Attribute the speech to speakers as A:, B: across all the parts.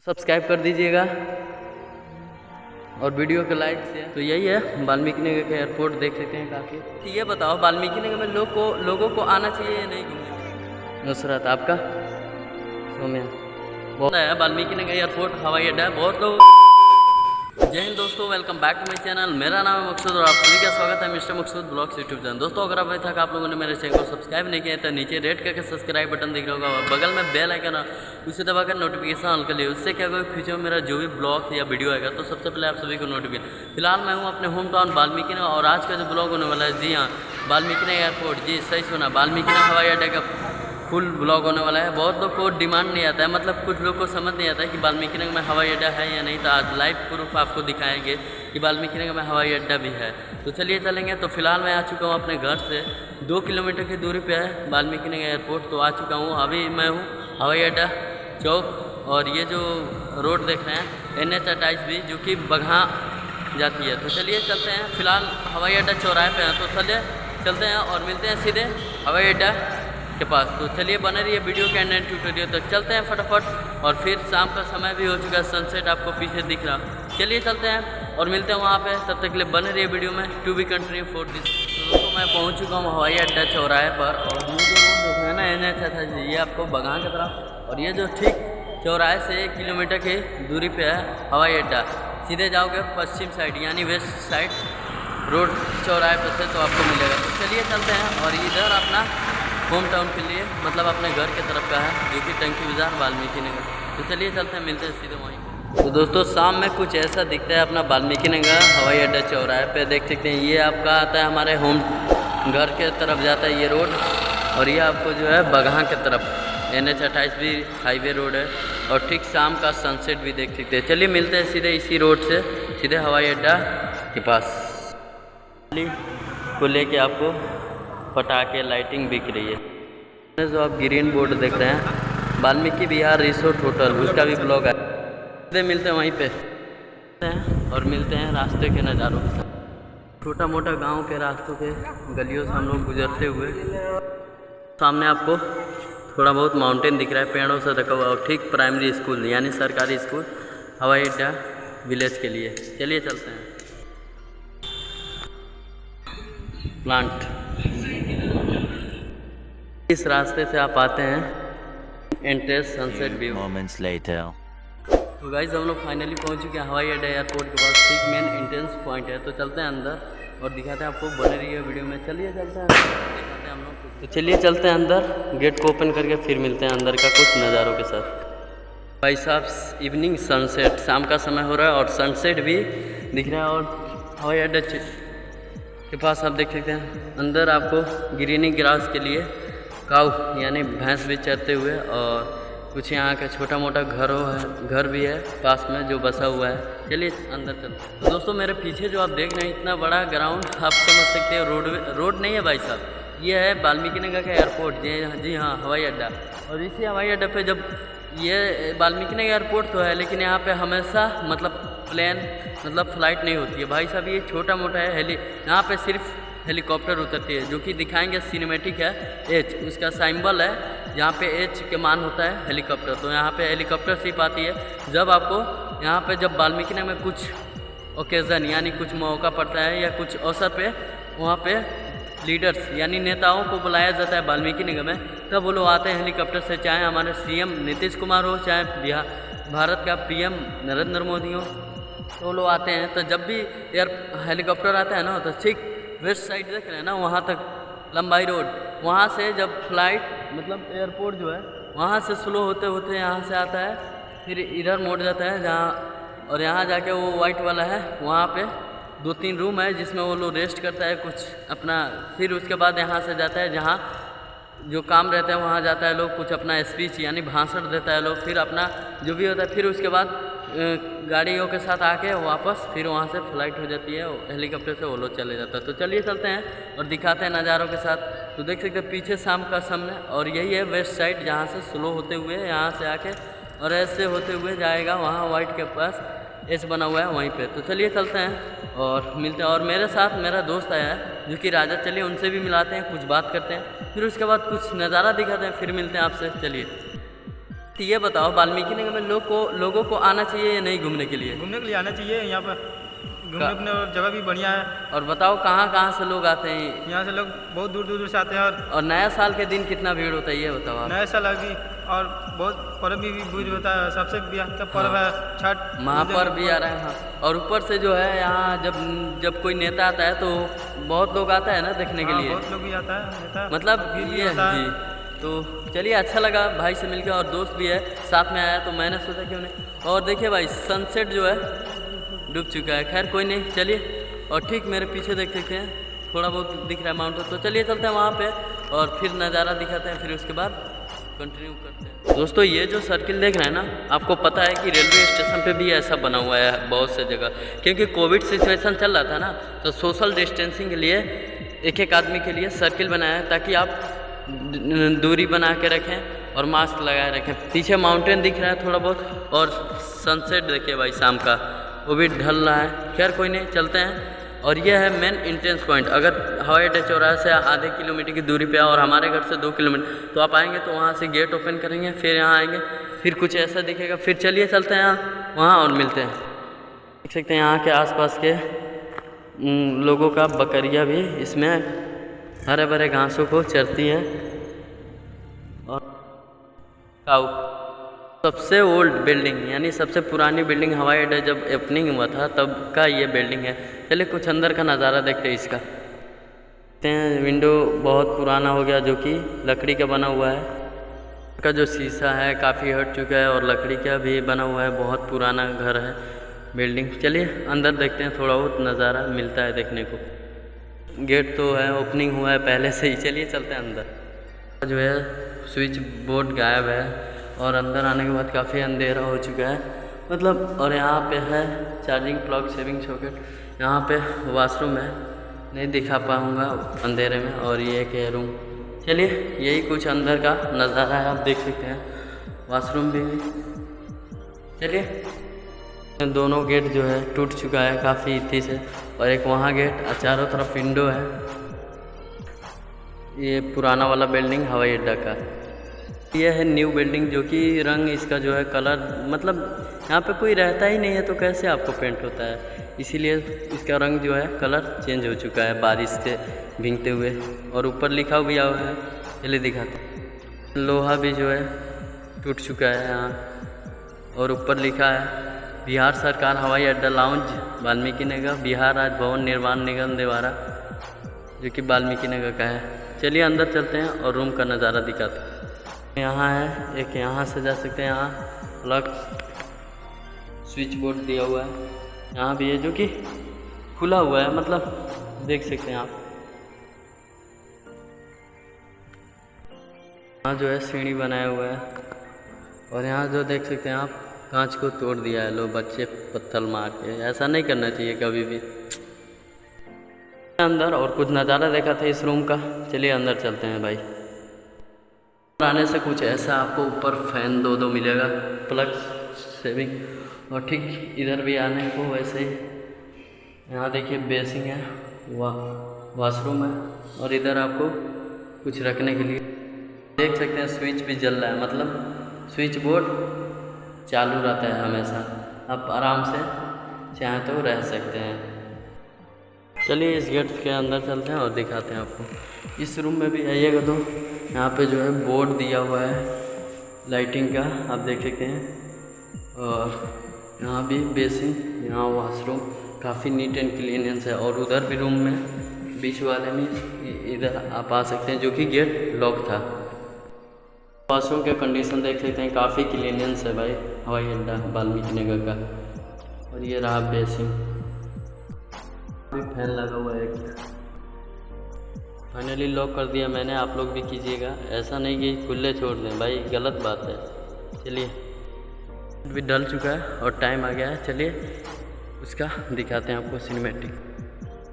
A: Subscribe कर दीजिएगा और वीडियो को लाइक शेयर। तो यही है वाल्मीकि नगर का एयरपोर्ट, देख सकते हैं काफ़ी। तो ये बताओ वाल्मीकि नगर में लोगों को आना चाहिए या नहीं घूमने? नुसरत आपका सोम्या बहुत है। वाल्मीकि नगर एयरपोर्ट हवाई अड्डा है, बहुत लोग। जय हिंद दोस्तों, welcome back to my channel. मेरा नाम है मकसूद और आप सभी का स्वागत है मिस्टर मकसूद ब्लॉग्स यूट्यूब चैनल। दोस्तों अगर अभी तक आप लोगों ने मेरे चैनल को सब्सक्राइब नहीं किया तो नीचे रेड करके सब्सक्राइब बटन दिख रहा होगा और बगल में बेल आइकन है, उसे दबाकर नोटिफिकेशन ऑन कर लिए। उससे क्या होगा, फ्यूचर में मेरा जो भी ब्लॉग या वीडियो आएगा तो सबसे पहले आप सभी को नोटिफिकेशन। फिलहाल मैं हूँ अपने होम टाउन वाल्मीकि नगर और आज का जो ब्लॉग होने वाला है, जी हाँ वाल्मीकि नगर एयरपोर्ट, जी सही सुना, वाल्मीकि नगर हवाई अड्डे का फुल ब्लॉग होने वाला है। बहुत लोग को डिमांड नहीं आता है, मतलब कुछ लोग को समझ नहीं आता है कि वाल्मीकि नगर में हवाई अड्डा है या नहीं। तो आज लाइव प्रूफ आपको दिखाएंगे कि वाल्मीकि नगर में हवाई अड्डा भी है। तो चलिए चलेंगे। तो फिलहाल मैं आ चुका हूँ अपने घर से 2 किलोमीटर की दूरी पे है वाल्मीकि नगर एयरपोर्ट। तो आ चुका हूँ, अभी मैं हूँ हवाई अड्डा चौक और ये जो रोड देख रहे हैं NH28 भी, जो कि बगहा जाती है। तो चलिए चलते हैं। फिलहाल हवाई अड्डा चौराहे पे हैं, तो चलिए चलते हैं और मिलते हैं सीधे हवाई अड्डा के पास। तो चलिए बने रहिए वीडियो के एंड ट्यूटोरियल तक। चलते हैं फटाफट। और फिर शाम का समय भी हो चुका है, सनसेट आपको पीछे दिख रहा। चलिए चलते हैं और मिलते हैं वहाँ पे। तब तक के लिए बने रहिए वीडियो में। To be continue for this. तो मैं पहुँच चुका हूँ हवाई अड्डा चौराहे पर और ये जो रोड देख रहे हैं ना NH28, ये आपको बगहा की तरफ, और ये जो ठीक चौराहे से 1 किलोमीटर की दूरी पे है हवाई अड्डा। सीधे जाओगे पश्चिम साइड यानी वेस्ट साइड रोड चौराहे पर से तो आपको मिलेगा। तो चलिए चलते हैं। और इधर अपना होम टाउन के लिए, मतलब अपने घर के तरफ का है, जो कि टंकी बाजार वाल्मीकि नगर। तो चलिए चलते हैं, मिलते हैं सीधे वहीं। तो दोस्तों शाम में कुछ ऐसा दिखता है अपना वाल्मीकि नगर हवाई अड्डा चौराहे पे, देख सकते हैं। ये आपका आता है हमारे होम घर के तरफ जाता है ये रोड, और ये आपको जो है बगहा के तरफ NH28 भी हाईवे रोड है। और ठीक शाम का सनसेट भी देख सकते हैं। चलिए मिलते हैं सीधे इसी रोड से सीधे हवाई अड्डा के पास। को लेके आपको पटाखे लाइटिंग बिक रही है। जो आप ग्रीन बोर्ड देख रहे हैं वाल्मीकि विहार रिसोर्ट होटल, उसका भी ब्लॉग है। सीधे मिलते हैं वहीं पे और मिलते हैं रास्ते के नज़ारों के साथ। छोटा मोटा गांव के रास्तों के गलियों से हम लोग गुजरते हुए, सामने आपको थोड़ा बहुत माउंटेन दिख रहा है पेड़ों से ढका हुआ, और ठीक प्राइमरी स्कूल यानी सरकारी स्कूल हवाई अड्डा विलेज के लिए। चलिए चलते हैं। प्लांट इस रास्ते से आप आते हैं entrance sunset view.
B: Moments later.
A: तो गाइस हम लोग फाइनली पहुंच चुके हैं हवाई अड्डा एयरपोर्ट के पास। ठीक मेन एंट्रेंस पॉइंट है। तो चलते हैं अंदर और दिखाते हैं आपको, बने रहिए वीडियो में। चलिए चलते हैं, दिखाते हैं हम लोग। तो चलिए चलते हैं अंदर, गेट को ओपन करके फिर मिलते हैं अंदर का कुछ नज़ारों के साथ। भाई साहब इवनिंग सनसेट, शाम का समय हो रहा है और सनसेट भी दिख रहा है। और हवाई अड्डा के पास आप देख सकते हैं अंदर आपको ग्रीनिंग ग्रास के लिए काऊ यानी भैंस भी चरते हुए, और कुछ यहाँ का छोटा मोटा घर भी है पास में जो बसा हुआ है। चलिए अंदर चलते हैं। तो दोस्तों मेरे पीछे जो आप देख रहे हैं इतना बड़ा ग्राउंड, आप समझ सकते हैं रोड नहीं है भाई साहब, ये है वाल्मीकि नगर का एयरपोर्ट। जी हाँ हवाई अड्डा। और इसी हवाई अड्डा पे जब ये वाल्मीकि नगर एयरपोर्ट तो है, लेकिन यहाँ पे हमेशा मतलब प्लेन मतलब फ़्लाइट नहीं होती है भाई साहब। ये छोटा मोटा है यहाँ पे सिर्फ हेलीकॉप्टर उतरती है, जो कि दिखाएंगे। सिनेमेटिक है H, उसका सिंबल है जहाँ पे H के मान होता है हेलीकॉप्टर। तो यहाँ पे हेलीकॉप्टर सिर्फ आती है जब आपको यहाँ पे जब वाल्मीकि नगर में कुछ ओकेज़न यानी कुछ मौका पड़ता है या कुछ अवसर पे वहाँ पे लीडर्स यानी नेताओं को बुलाया जाता है वाल्मीकि नगर में, तब वो लोग आते हैं हेलीकॉप्टर से। चाहे हमारे CM नीतीश कुमार हो, चाहे भारत का PM नरेंद्र मोदी हो, तो वो लोग आते हैं। तो जब भी हेलीकॉप्टर आता है ना, तो ठीक वेस्ट साइड देख रहे हैं ना, वहाँ तक लंबाई रोड, वहाँ से जब फ्लाइट मतलब एयरपोर्ट जो है वहाँ से स्लो होते होते यहाँ से आता है, फिर इधर मोड़ जाता है जहाँ, और यहाँ जाके वो वाइट वाला है वहाँ पे 2-3 रूम है जिसमें वो लोग रेस्ट करता है कुछ अपना। फिर उसके बाद यहाँ से जाता है जहाँ जो काम रहता है वहाँ जाता है लोग, कुछ अपना स्पीच यानी भाषण देता है लोग, फिर अपना जो भी होता है। फिर उसके बाद गाड़ियों के साथ आके वापस फिर वहाँ से फ्लाइट हो जाती है, हेलीकॉप्टर से वो लोग चले जाता है। तो चलिए चलते हैं और दिखाते हैं नज़ारों के साथ। तो देख सकते हैं पीछे शाम का समय, और यही है वेस्ट साइड जहाँ से स्लो होते हुए यहाँ से आके और ऐसे होते हुए जाएगा वहाँ वाइट के पास S बना हुआ है वहीं पे। तो चलिए चलते हैं और मिलते हैं। और मेरे साथ मेरा दोस्त आया है जो कि राजा, चलिए उनसे भी मिलाते हैं, कुछ बात करते हैं, फिर उसके बाद कुछ नज़ारा दिखाते हैं, फिर मिलते हैं आपसे। चलिए तो ये बताओ वाल्मीकि नगर में लोगों को आना चाहिए या नहीं घूमने के लिए?
B: घूमने के लिए आना चाहिए, यहाँ पर घूमने और जगह भी बढ़िया है।
A: और बताओ कहाँ से लोग आते हैं?
B: यहाँ से लोग बहुत दूर दूर से आते हैं। और
A: नया साल के दिन कितना भीड़ होता है ये बताओ आप?
B: नया साल अभी और बहुत पर्व भी भीड़ होता है। सबसे का पर्व है छठ,
A: महापर्व भी आ रहा है। हाँ, और ऊपर से जो है यहाँ जब कोई नेता आता है तो बहुत लोग आता है ना देखने के लिए।
B: बहुत लोग भी आता है नेता,
A: मतलब ये जी। तो चलिए अच्छा लगा भाई से मिलकर, और दोस्त भी है साथ में आया तो मैंने सोचा क्यों नहीं। और देखिए भाई सनसेट जो है डूब चुका है, खैर कोई नहीं, चलिए। और ठीक मेरे पीछे देख सकते हैं थोड़ा बहुत दिख रहा है माउंटेन, तो चलिए चलते हैं वहाँ पे और फिर नज़ारा दिखाते हैं, फिर उसके बाद कंटिन्यू करते हैं। दोस्तों ये जो सर्किल देख रहे हैं ना, आपको पता है कि रेलवे स्टेशन पे भी ऐसा बना हुआ है बहुत से जगह, क्योंकि कोविड सिचुएशन चल रहा था ना, तो सोशल डिस्टेंसिंग के लिए एक आदमी के लिए सर्किल बनाया है ताकि आप दूरी बना के रखें और मास्क लगाए रखें। पीछे माउंटेन दिख रहा है थोड़ा बहुत, और सनसेट देखिए भाई शाम का, वो भी ढल रहा है। खैर कोई नहीं, चलते हैं। और यह है मेन एंट्रेंस पॉइंट। अगर हवाई अड्डे चौराहे से आधे किलोमीटर की दूरी पे और हमारे घर से 2 किलोमीटर, तो आप आएंगे तो वहाँ से गेट ओपन करेंगे, फिर यहाँ आएंगे, फिर कुछ ऐसा दिखेगा, फिर चलिए चलते हैं यहाँ वहाँ और मिलते हैं। देख सकते हैं यहाँ के आसपास के लोगों का बकरियाँ भी इसमें हरे भरे घासों को चरती हैं। और काऊ सबसे ओल्ड बिल्डिंग यानी सबसे पुरानी बिल्डिंग हवाई अड्डा जब ओपनिंग हुआ था तब का ये बिल्डिंग है। चलिए कुछ अंदर का नज़ारा देखते हैं इसका। देखते हैं विंडो बहुत पुराना हो गया जो कि लकड़ी का बना हुआ है। का जो शीशा है काफ़ी हट चुका है और लकड़ी का भी बना हुआ है, बहुत पुराना घर है बिल्डिंग। चलिए अंदर देखते हैं, थोड़ा बहुत नज़ारा मिलता है देखने को। गेट तो है, ओपनिंग हुआ है पहले से ही। चलिए चलते हैं अंदर। जो है स्विच बोर्ड गायब है और अंदर आने के बाद काफ़ी अंधेरा हो चुका है मतलब। और यहाँ पे है चार्जिंग प्लग, सेविंग सॉकेट, यहाँ पे वॉशरूम है, नहीं दिखा पाऊँगा अंधेरे में। और ये एक रूम। चलिए यही कुछ अंदर का नज़ारा है, आप देख सकते हैं वॉशरूम भी। चलिए दोनों गेट जो है टूट चुका है काफ़ी इतनी से, और एक वहाँ गेट, चारों तरफ विंडो है। ये पुराना वाला बिल्डिंग हवाई अड्डा का। ये है न्यू बिल्डिंग जो कि रंग इसका जो है कलर, मतलब यहाँ पे कोई रहता ही नहीं है तो कैसे आपको पेंट होता है, इसीलिए इसका रंग जो है कलर चेंज हो चुका है बारिश से भीगते हुए। और ऊपर लिखा हुआ है, चलिए दिखाते। लोहा भी जो है टूट चुका है यहाँ, और ऊपर लिखा है बिहार सरकार हवाई अड्डा लाउंज वाल्मीकि नगर, बिहार राज्य भवन निर्माण निगम देवारा, जो कि वाल्मीकि नगर का है। चलिए अंदर चलते हैं और रूम का नज़ारा दिखाते हैं। यहाँ है एक, यहाँ से जा सकते हैं। यहाँ प्लग स्विच बोर्ड दिया हुआ है, यहाँ भी है जो कि खुला हुआ है, मतलब देख सकते हैं आप। यहाँ जो है सीढ़ी बनाया हुआ है, और यहाँ जो देख सकते हैं आप कांच को तोड़ दिया है लो बच्चे पत्थर मार के। ऐसा नहीं करना चाहिए कभी भी। अंदर और कुछ नज़ारा देखा था इस रूम का। चलिए अंदर चलते हैं भाई। आने से कुछ ऐसा आपको ऊपर फैन दो मिलेगा, प्लग, सेविंग, और ठीक इधर भी आने को वैसे ही। यहाँ देखिए बेसिंग है, वॉशरूम है, और इधर आपको कुछ रखने के लिए देख सकते हैं स्विच भी जल रहा है, मतलब स्विच बोर्ड चालू रहता है हमेशा। आप आराम से चाहे तो रह सकते हैं। चलिए इस गेट के अंदर चलते हैं और दिखाते हैं आपको। इस रूम में भी आइएगा तो यहाँ पे जो है बोर्ड दिया हुआ है लाइटिंग का, आप देख सकते हैं। और यहाँ भी बेसिन, यहाँ वॉशरूम, काफ़ी नीट एंड क्लीनेंस है। और उधर भी रूम में बीच वाले में इधर आप आ सकते हैं, जो कि गेट लॉक था। वॉशरूम के कंडीशन देख सकते हैं, काफ़ी क्लीनेंस है भाई हवाई अड्डा वाल्मीकि नगर का। और ये रहा बेसिन, भी फैन लगा हुआ है। फाइनली लॉक कर दिया मैंने, आप लोग भी कीजिएगा, ऐसा नहीं कि खुले छोड़ दें भाई, गलत बात है। चलिए भी डल चुका है और टाइम आ गया है, चलिए उसका दिखाते हैं आपको सिनेमैटिक।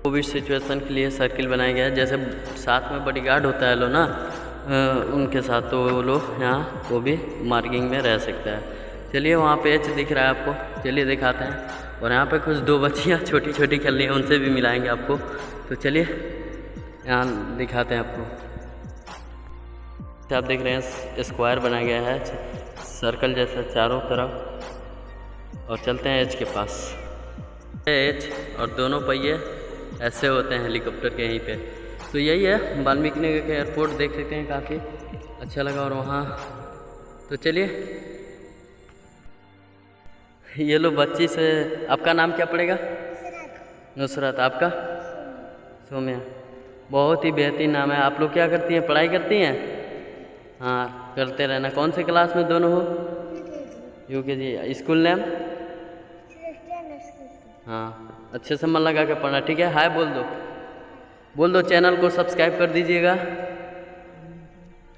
A: कोविड सिचुएशन के लिए सर्किल बनाया गया है, जैसे साथ में बॉडीगार्ड होता है लो ना, उनके साथ तो वो लोग यहाँ वो भी मार्किंग में रह सकता है। चलिए वहाँ पे एच दिख रहा है आपको, चलिए दिखाते हैं। और यहाँ पे कुछ 2 बच्चियाँ छोटी छोटी खेल रही हैं, उनसे भी मिलाएंगे आपको, तो चलिए यहाँ दिखाते हैं आपको। आप देख रहे हैं स्क्वायर बनाया गया है सर्कल जैसा चारों तरफ। और चलते हैं एच के पास। एच और दोनों पहिए ऐसे होते हैं हेलीकॉप्टर के यहीं पे। तो यही है वाल्मीकि नगर का एयरपोर्ट, देख सकते हैं काफ़ी अच्छा लगा। और वहाँ तो चलिए, ये लो बच्ची से। आपका नाम क्या पड़ेगा? नुसरत। आपका? सोम्या। बहुत ही बेहतरीन नाम है। आप लोग क्या करती हैं, पढ़ाई करती हैं? हाँ, करते रहना। कौन से क्लास में दोनों हो? UKG। School name? हाँ, अच्छे से मन लगा के पढ़ना, ठीक है। हाय बोल दो। चैनल को सब्सक्राइब कर दीजिएगा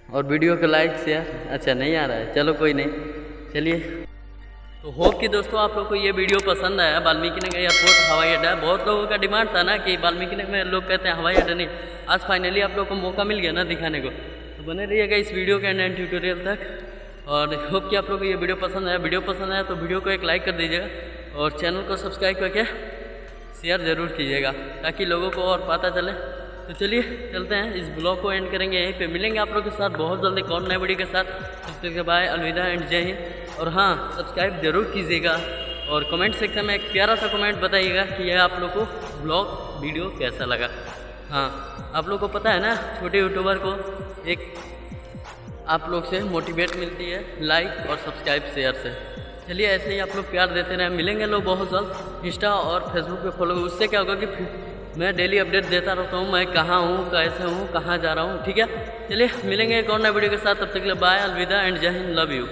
A: और वीडियो को लाइक शेयर। अच्छा नहीं आ रहा है, चलो कोई नहीं। चलिए, तो होप कि दोस्तों आप लोग को ये वीडियो पसंद आया। वाल्मीकि नगर एयरपोर्ट हवाई अड्डा, बहुत लोगों का डिमांड था ना कि वाल्मीकि नगर में लोग कहते हैं हवाई अड्डा नहीं। आज फाइनली आप लोग को मौका मिल गया ना दिखाने को। तो बने रहिएगा इस वीडियो के एंड ट्यूटोरियल तक। और होप कि आप लोग को ये वीडियो पसंद आया। वीडियो पसंद आया तो वीडियो को एक लाइक कर दीजिएगा और चैनल को सब्सक्राइब करके शेयर ज़रूर कीजिएगा ताकि लोगों को और पता चले। तो चलिए चलते हैं, इस ब्लॉग को एंड करेंगे यहीं पे। मिलेंगे आप लोगों के साथ बहुत जल्दी कौन नए वीडियो के साथ। तब तक बाय, अलविदा एंड जय हिंद। और हाँ, सब्सक्राइब जरूर कीजिएगा और कमेंट सेक्शन में एक प्यारा सा कमेंट बताइएगा कि यह आप लोग को ब्लॉग वीडियो कैसा लगा। हाँ, आप लोग को पता है ना, छोटे यूट्यूबर को एक आप लोग से मोटिवेट मिलती है लाइक और सब्सक्राइब शेयर से। चलिए ऐसे ही आप लोग प्यार देते रहें। मिलेंगे लोग बहुत जल्द। इंस्टा और फेसबुक पे फॉलो, उससे क्या होगा कि मैं डेली अपडेट देता रहता हूँ, मैं कहाँ हूँ, कैसे हूँ, कहाँ जा रहा हूँ, ठीक है। चलिए मिलेंगे एक और नए वीडियो के साथ। तब तक के लिए बाय, अलविदा एंड जय हिंद, लव यू।